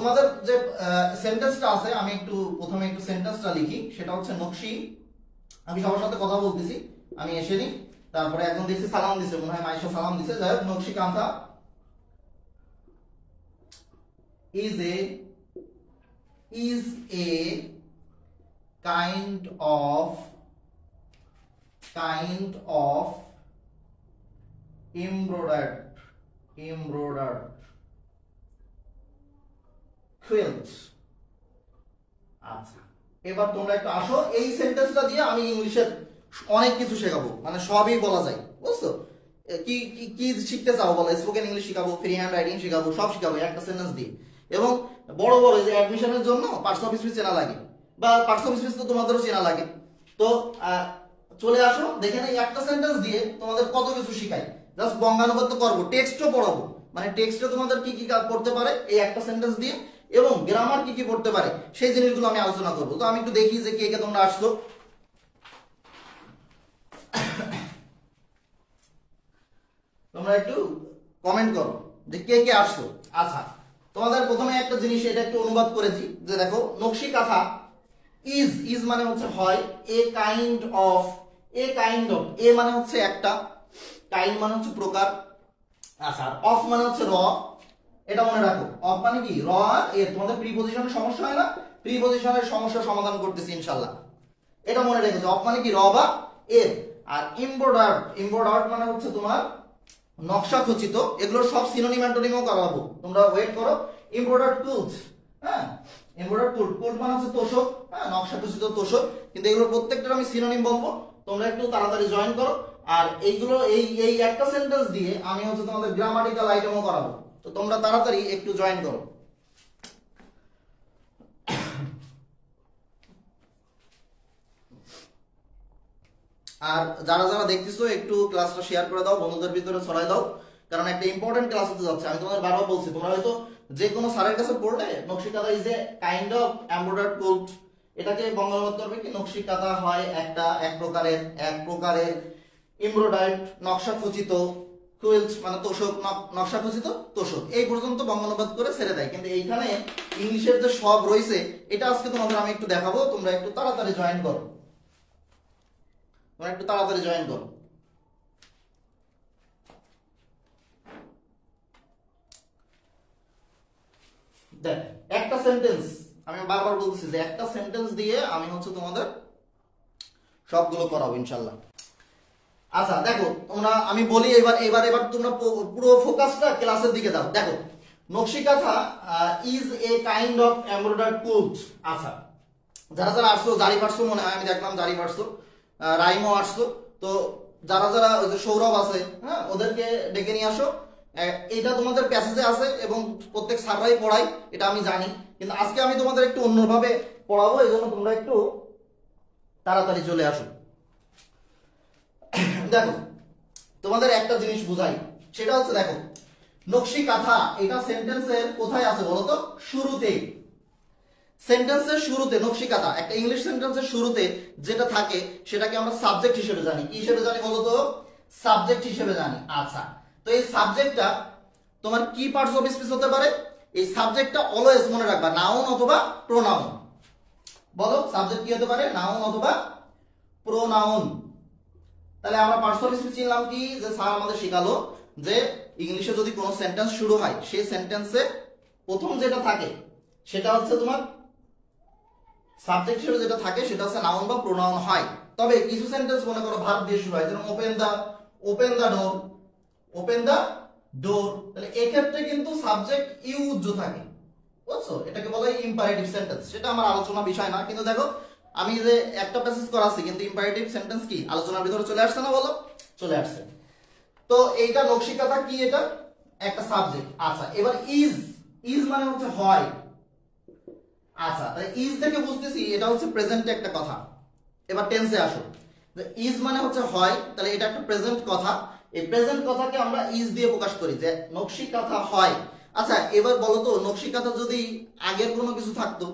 তোমাদের যে সেন্টেন্সটা আছে আমি একটু প্রথমে একটু সেন্টেন্সটা লিখি, সেটা হচ্ছে নকশি, আমি সবার সাথে কথা বলতেছি, আমি এসে নি, তারপরে একজন দেখছি সালাম দিছে, মনে হয় মাইশা সালাম দিছে, যাই হোক নকশি কাঁথা is a kind of embroidered quilt। আচ্ছা, এবার তোমরা একটু আসো, এই সেন্টেন্সটা দিয়ে আমি ইংলিশের অনেক কিছু শেখাবো, মানে সবই বলা যায়, বুঝছো? কি কি শিখতে চাও বলো? স্পোকেন ইংলিশ শিখাবো, ফ্রি হ্যান্ড রাইটিং শিখাবো, সব শিখাবো একটা সেন্টেন্স দিয়ে। এবং বড় বড় যে অ্যাডমিশনের জন্য পার্টস অফ স্পিচ চেনা লাগে, বা পার্টস অফ স্পিচ তো তোমাদেরও চেনা লাগে, তো চলে আসো, দেখে নেই একটা সেন্টেন্স দিয়ে তোমাদের কত কিছু শিখাই। জাস্ট বঙ্গানুবাদ তো করবো, টেক্সটও পড়াবো, মানে টেক্সটে তোমাদের কি কি পড়তে পারে এই একটা সেন্টেন্স দিয়ে, এবং গ্রামার কি কি পড়তে পারে সেই জিনিসগুলো আমি আলোচনা করবো। তো আমি একটু দেখি যে কে কে তোমরা আসছো। তোমরা একটু কমেন্ট করো যে কে কে আসছো। আচ্ছা, তোমাদের প্রথমে একটা জিনিস এটা একটু অনুবাদ করেছি, যে দেখো নকশি কাঁথা ইজ মানে হচ্ছে হয়, এ কাইন্ড অফ এ মানে হচ্ছে একটা, কাইন্ড মানে হচ্ছে প্রকার, আচ্ছা অফ মানে হচ্ছে র, এটা মনে রাখো। অফ মানে কি? র এ। তোমাদের প্রিপজিশনের সমস্যা হয় না? প্রিপজিশনের সমস্যা সমাধান করতেছি ইনশাআল্লাহ, এটা মনে রেখেছো। অফ মানে কি? র বা এর। আর এমব্রয়ডার্ড মানে হচ্ছে তোমার নকশা খচিত, এগুলো সব সিনোনিম অ্যান্টোনিমও করাবো, তোমরা ওয়েট করো। এমব্রয়ডার্ড টুলস, হ্যাঁ এমব্রয়ডার্ড টুল মানে হচ্ছে তোষক, হ্যাঁ নকশা খচিত তোষক, কিন্তু এগুলো প্রত্যেকটার আমি সিনোনিম বলবো, তোমরা একটু তাড়াতাড়ি জয়েন করো। আর এইগুলো এই একটা সেন্টেন্স দিয়ে আমি হচ্ছে তোমাদের গ্রামাটিক্যাল আইটেমও করাবো, তো তোমরা তাড়াতাড়ি একটু জয়েন করো। আর যারা যারা দেখতেছো একটু ক্লাসটা শেয়ার করে দাও, বন্ধুদের ভিতরে ছড়াই দাও, কারণ একটা ইম্পর্টেন্ট ক্লাস হতে যাচ্ছে। আমি তোমাদের বারবার বলছি, তোমরা হয়তো যে কোনো স্যারের কাছে পড়লে Nakshi Kantha is a kind of embroidered coat, এটাকে বঙ্গানুবাদ করবে কি? নকশি কাঁথা হয় এক প্রকারের এমব্রয়ডার্ড নকশা খচিত কুইল্ট মানে তোষক, নকশা খচিত তোষক, এই পর্যন্ত বঙ্গানুবাদ করে ছেড়ে দেয়। কিন্তু এইখানে ইংলিশের যে সব রয়েছে এটা আজকে তোমাদের আমি একটু দেখাবো, তোমরা একটু তাড়াতাড়ি জয়েন করো, তোমরা একটু তাড়াতাড়ি জয়েন করো। দেখ, একটা সেন্টেন্স, আমি বারবার বলতেছি যে একটা সেন্টেন্স দিয়ে আমি হচ্ছে তোমাদের সবগুলো করাবো ইনশাআল্লাহ। আচ্ছা দেখো, তোমরা আমি বলি এবার তোমরা পুরো ফোকাসটা ক্লাসের দিকে দাও। দেখো, নকশি Kantha is a kind of embroidered quilt. আচ্ছা, যারা যারা আসছো, জারি পারছো মনে হয়, আমি দেখলাম জারি পারছো, রাইমও আসছো, তো যারা যারা ওই যে সৌরভ আছে, হ্যাঁ ওদেরকে ডেকে নিয়ে আসো। এটা তোমাদের প্যাসেজে আছে এবং প্রত্যেক স্যাররাই পড়াই, এটা আমি জানি, কিন্তু আজকে আমি তোমাদের একটু অন্যভাবে পড়াবো, এই জন্য তোমরা একটু তাড়াতাড়ি চলে আসো। দেখো, তোমাদের একটা জিনিস বুঝাই, সেটা হচ্ছে দেখো নকশি কাঁথা এটা সেন্টেন্সের কোথায় আছে বলো তো? শুরুতে। সেন্টেন্সের শুরুতে নকশি কাঁথা, একটা ইংলিশ সেন্টেন্সের শুরুতে যেটা থাকে সেটাকে আমরা সাবজেক্ট হিসেবে জানি। কি হিসেবে জানি বলো তো? সাবজেক্ট হিসেবে জানি। আচ্ছা, তো এই সাবজেক্টটা তোমার কি পার্টস অফ স্পিচ হতে পারে? এই সাবজেক্টটা অলওয়েজ মনে রাখবা নাউন অথবা প্রোনাউন। বলো সাবজেক্ট কি হতে পারে? নাউন অথবা প্রোনাউন। তাহলে আমরা পার্টস অফ স্পিচ চিনলাম কি? যে স্যার আমাদের শেখালো যে ইংলিশে যদি কোনো সেন্টেন্স শুরু হয়, সেই সেন্টেন্সে প্রথম যেটা থাকে সেটা হচ্ছে তোমার সাবজেক্ট হিসেবে যেটা থাকে সেটা হচ্ছে নাউন বা প্রোনাউন হয়। তবে কিছু সেন্টেন্স মনে করো ভার্ব দিয়ে শুরু হয়, যেমন ওপেন দা ডোর, তাহলে এই ক্ষেত্রে কিন্তু সাবজেক্ট ইউজ থাকে, বুঝছো? এটাকে বলা হয় ইম্পারেটিভ সেন্টেন্স। সেটা আমার আলোচনা বিষয় না, কিন্তু দেখো আমি যে একটা প্যাসেজ করাচ্ছি, কিন্তু ইম্পারেটিভ সেন্টেন্স কি আলোচনার ভিতরে চলে আসছে না? বলো চলে আসছে। তো এইটা নকশি কাঁথা কি? এটা একটা সাবজেক্ট। আচ্ছা, এবার ইজ মানে হচ্ছে হয়। আচ্ছা, তাই ইজ থেকে বুঝতেছি এটা হচ্ছে প্রেজেন্টে একটা কথা। এবার টেন্সে আসো, ইজ মানে হচ্ছে হয়, তাহলে এটা একটা প্রেজেন্ট কথা। এই প্রেজেন্ট কথাকে আমরা ইজ দিয়ে প্রকাশ করি, যে নকশি কাঁথা হয়। আচ্ছা, এবার বলো তো নকশি কাঁথা যদি আগের কোনো কিছু থাকতো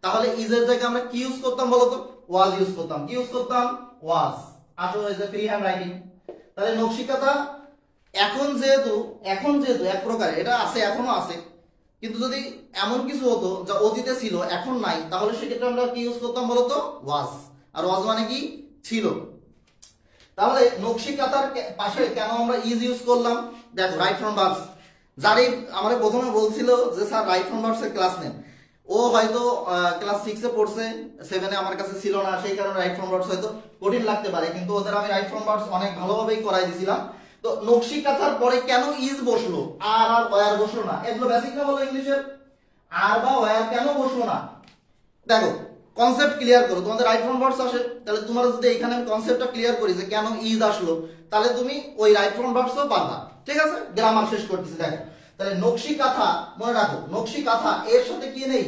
তাহলে ইজের জায়গায় আমরা কি ইউজ করতাম বলো তো? ওয়াজ ইউজ করতাম। কি ইউজ করতাম? ওয়াজ। আসো এই যে ফ্রি হ্যান্ড রাইটিং, তাহলে নকশি কাঁথা এখন যেহেতু এক প্রকার এটা আছে, এখনো আছে, কিন্তু যদি এমন কিছু হতো যা অতীতে ছিল এখন নাই, তাহলে সেক্ষেত্রে আমরা কি ইউজ করতাম বলতো? ওয়াজ। আর ওয়াজ মানে কি? ছিল। তাহলে নকশি কাঁথার পাশে কেন আমরা ইজ ইউজ করলাম? দেখো, রাইট ফ্রম ভার্বস। যারই আমাদের প্রথমে বলছিল যে স্যার রাইট ফ্রম ভার্বস এর ক্লাস নেন, ও হয়তো ক্লাস 6 এ পড়ছে, 7 এ আমার কাছে ছিল না, সেই কারণে রাইট ফ্রম ভার্বস হয়তো কঠিন লাগতে পারে, কিন্তু ওদের আমি রাইট ফ্রম ভার্বস অনেক ভালোভাবেই করাই দিছিলাম। তো নকশি কাঁথার পরে কেন ইজ বসলো, আর ওয়্যার বসলো না? এগুলো বেসিক না বলো ইংলিশের? আর বা ওয়্যার কেন বসলো না? দেখো, কনসেপ্ট ক্লিয়ার করো। তোমাদের রাইট ফ্রম ভার্বস আসে, তাহলে তোমার যদি এখানে আমি কনসেপ্টটা ক্লিয়ার করি যে কেন ইজ আসলো, তাহলে তুমি ওই রাইট ফ্রম ভার্বসও পারবা। ঠিক আছে, গ্রামার শেষ করতেছি। দেখো, তাহলে নকশি কাঁথা, মনে রাখো নকশি কাঁথা এর সাথে কি নেই?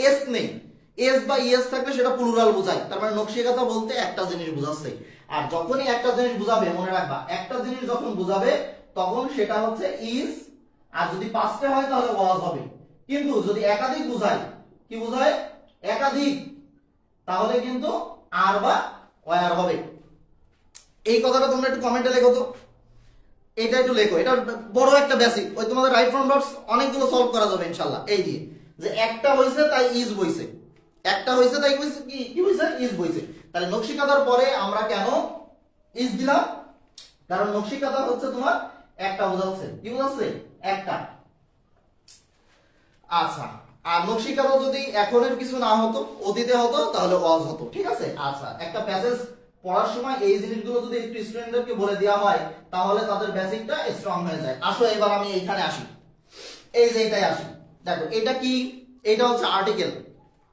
এস নেই। এস বা ইএস থাকলে সেটা প্লুরাল বোঝায়, তার মানে নকশি কাঁথা বলতে একটা জিনিস বোঝাচ্ছে। আর যখনই একটা জিনিস বুঝাবে, মনে রাখবা একটা জিনিস যখন বুঝাবে তখন সেটা হচ্ছে ইজ, আর যদি পাঁচটা হয় তাহলে ওয়াজ হবে। কিন্তু যদি একাধিক বুঝায়, কি বুঝায়? একাধিক, তাহলে কিন্তু আর বা ওয়্যার হবে। এই কথাটা তোমরা একটু কমেন্টে লেখো তো, এটা একটু লেখো, এটা বড় একটা বেসিক। ওই তোমাদের রাইট ফ্রম ভার্বস অনেকগুলো সলভ করা যাবে ইনশাআল্লাহ এই দিয়ে, যে একটা হইছে তাই ইজ বইছে, একটা হইছে তাই বইছে কি কি হইছে? ইজ বইছে। তাহলে নকশি কাঁথার পরে আমরা কেন ইজ দিলাম? কারণ নকশি কাঁথা হচ্ছে তোমার একটা বোঝাচ্ছে। কি বোঝাচ্ছে? একটা। আচ্ছা, আর নকশি কাঁথা যদি এখনের কিছু না হতো, অতীতে হতো, তাহলে ওয়াজ হতো। ঠিক আছে। আচ্ছা, একটা প্যাসেজ পড়ার সময় এই জিনিসগুলো যদি একটু স্টুডেন্টদেরকে বলে দেওয়া হয়, তাহলে তাদের বেসিকটা স্ট্রং হয়ে যায়। আসো এবার আমি এইখানে আসি, এই যে এটাই আসি। দেখো, এটা কি? এটা হচ্ছে আর্টিকেল।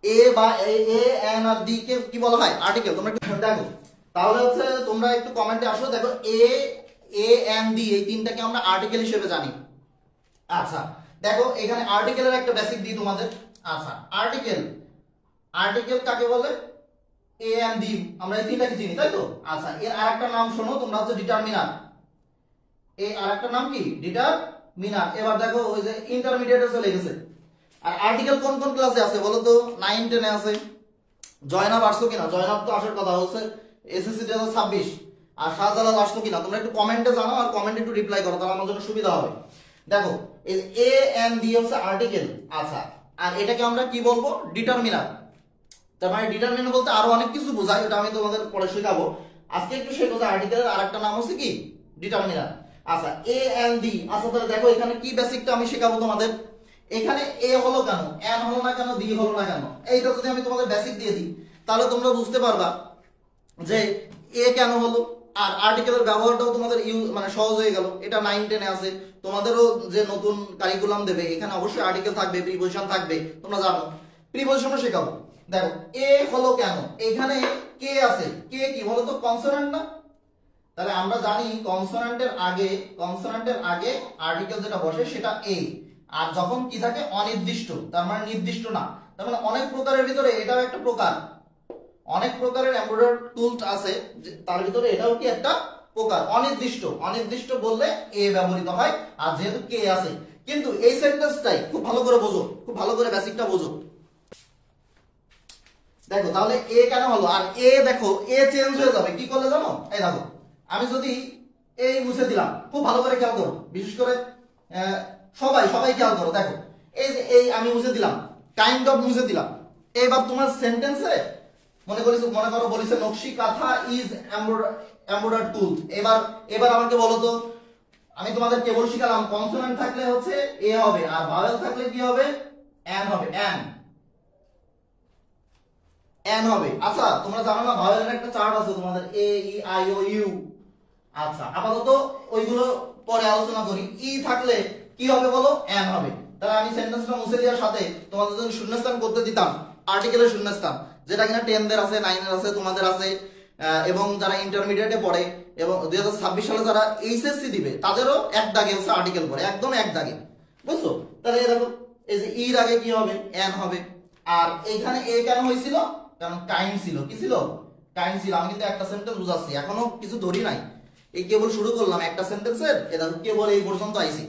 এ বা এ এন আর ডি কে কি বলা হয়? আর্টিকেল। তোমরা একটু দেখো, তাহলে হচ্ছে তোমরা একটু কমেন্টে আসো। দেখো, এ এন ডি এই তিনটাকে আমরা আর্টিকেল হিসেবে জানি। আচ্ছা, দেখো এখানে আর্টিকেলের একটা বেসিক দিই তোমাদের। আচ্ছা, আর্টিকেল, আর্টিকেল কাকে বলে? এ এন্ড ডি, আমরা এই তিনটাকে চিনি, তাই তো? আচ্ছা, এর আরেকটা নাম শোনো তোমরা, হচ্ছে ডিটারমিনার। এই আরেকটা নাম কি? ডিটারমিনার। এবার দেখো, ওই যে ইন্টারমিডিয়েটে চলে গেছে। আর আর্টিকেল কোন কোন ক্লাসে আছে বলো তো? 9, 10 এ আছে। জয়নাব আসছো কিনা? জয়নাব তো আসার কথা, হচ্ছে এসএসসি 2026। আর শাহজালাল আসছো কিনা? তোমরা একটু কমেন্টে জানাও, আর কমেন্টে একটু রিপ্লাই করো, তাহলে আমার জন্য সুবিধা হবে। দেখো, এই এ এন্ড ডি হচ্ছে আর্টিকেল। আচ্ছা, আর এটাকে আমরা কি বলবো? ডিটারমিনার। তার মানে ডিটারমিনার বলতে আরো অনেক কিছু বোঝায়, এটা আমি তোমাদের পরে শেখাবো। আজকে একটু শেখো যে আর্টিকেলের আরেকটা নাম হচ্ছে কি? ডিটারমিনার। আচ্ছা, এ এন্ড ডি। আচ্ছা, তাহলে দেখো এখানে কি বেসিকটা আমি শেখাবো তোমাদের। এখানে এ হলো কেন, এন হলো না কেন, ডি হলো না কেন? এইটা যদি আমি তোমাদের বেসিক দিয়ে দিই, তাহলে তোমরা বুঝতে পারবা যে এ কেন হলো। আর আর্টিকেলের ব্যবহারটাও তোমাদের মানে সহজ হয়ে গেল। এটা 9, 10 এ আছে। তোমাদেরও যে নতুন কারিকুলাম দেবে, এখানে অবশ্যই আর্টিকেল থাকবে, প্রিপোজিশন থাকবে, তোমরা জানো। প্রিপোজিশনও শেখাবো। দেখো, এ হলো কেন, এখানে কে আছে। কে কি বলো তো? কনসোনেন্ট না? তাহলে আমরা জানি কনসোনেন্টের আগে আর্টিকেল যেটা বসে সেটা এ। আর যখন কি থাকে? অনির্দিষ্ট, তার মানে নির্দিষ্ট না। তার মানে অনেক প্রকারের ভিতরে এটাও একটা প্রকার। অনেক প্রকারের এমব্রয়ডারি টুলস আছে, তার ভিতরে এটাও কি একটা প্রকার। অনির্দিষ্ট, অনির্দিষ্ট বললে এ ব্যবহৃত হয়, আর যেহেতু কে আছে। কিন্তু এই সেন্টেন্সটাই খুব ভালো করে বোঝো, খুব ভালো করে বেসিকটা বোঝো। দেখো, তাহলে এ কেন হলো? আর এ দেখো, এ চেঞ্জ হয়ে যাবে কি করলে জানো? এই দেখো, আমি যদি এই মুছে দিলাম, খুব ভালো করে খেয়াল করো, বিশেষ করে সবাই সবাই খেয়াল করো। দেখো, এই যে এই আমি মুছে দিলাম, কাইন্ড অফ মুছে দিলাম। এবার তোমার সেন্টেন্সে মনে করো বলেছে নকশি কাঁথা ইজ এমব্রয়ডারি টুল। এবার আমাকে বলো তো, আমি তোমাদের কেবল শিখালাম কনসোনেন্ট থাকলে হচ্ছে এ হবে, আর ভাওয়েল থাকলে কি হবে? এন হবে। এন হবে। আচ্ছা, তোমরা জানো না ভাওয়েলের একটা চার্ট আছে তোমাদের, এ ই আই ও ইউ। আচ্ছা, আপাতত ওইগুলো পরে আলোচনা করি। ই থাকলে কি হবে বলো? এন হবে। তাহলে আমি সেন্টেন্সটা মুছে দেওয়ার সাথে তোমাদের যদি শূন্যস্থান করতে দিতাম, আর্টিকেলের শূন্যস্থান, যেটা কিনা 10 দের আছে, 9 এর আছে, তোমাদের আছে, এবং যারা ইন্টারমিডিয়েটে পড়ে এবং 2026 সালে যারা এইচএসসি দিবে, তাদেরও এক দাগে হচ্ছে আর্টিকেল পড়ে, একদম এক দাগে। বুঝছো? তাহলে দেখো, এই যে ইর আগে কি হবে? এন হবে। আর এইখানে এ কেন হয়েছিল? কারণ কাইন্ড ছিল। কি ছিল? কাইন্ড ছিল। আমি কিন্তু একটা সেন্টেন্স বুঝাচ্ছি, এখনো কিছু ধরি নাই, এই কেবল শুরু করলাম একটা সেন্টেন্সের, এটা কেবল এই পর্যন্ত আইছি।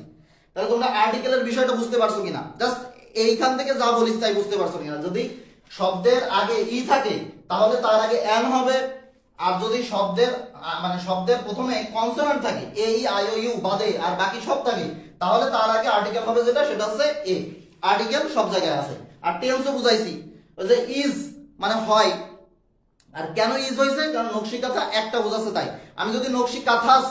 তাহলে তোমরা আর্টিকেলের বিষয়টা বুঝতে পারছো কিনা? জাস্ট এইখান থেকে যা বলিস তাই বুঝতে পারছো কিনা? যদি শব্দের আগে ই থাকে, তাহলে তার আগে এন হবে। আর যদি শব্দের প্রথমে কনসোনেন্ট থাকে, এ ই আই ও ইউ বাদে, আর বাকি সব থাকে, তাহলে তার আগে আর্টিকেল হবে যেটা, সেটা হচ্ছে এ। আর্টিকেল সব জায়গায় আছে। আর টেন্সও বুঝাইছি, ওই যে ইজ মানে হয়, আর কেন ইজ হয়েছে, কারণ নকশি কাঁথা একটা বোঝাচ্ছে তাই। আমি যদি নকশি কাঁথাস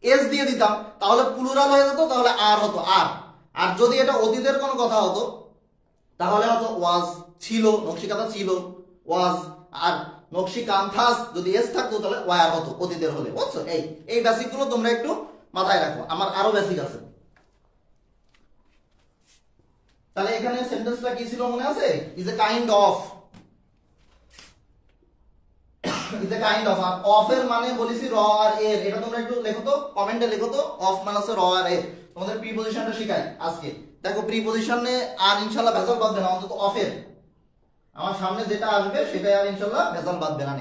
এস দিয়ে দিতাম তাহলে প্লুরাল হয়ে যেত, তাহলে আর হতো আর। আর যদি এটা অতীতের কোনো কথা হতো তাহলে হতো ওয়াজ, ছিল, নকশি কাঁথা ছিল, ওয়াজ। আর নকশি কান্থাস যদি এস থাকতো তাহলে ওয়ার হতো অতীতের হলে, বুঝছো? এই বেসিক গুলো তোমরা একটু মাথায় রাখো, আমার আরো বেসিক আছে। তাহলে এখানে সেন্টেন্সটা কি ছিল মনে আছে? Is a kind of, is a kind of. আর অফ এর মানে বলেছি র আর এর, এটা তোমরা একটু লেখো তো, কমেন্টে লেখো তো, অফ মানে হচ্ছে র আর এর। তোমাদের প্রিপজিশনটা শিখাই আজকে। দেখো প্রিপজিশনে আর ইনশাআল্লাহ ভেজাল বাঁধবে না, অন্তত অফের আমার সামনে যেটা আসবে সেটাই আর ইনশাআল্লাহ ভেজাল বাঁধবে না।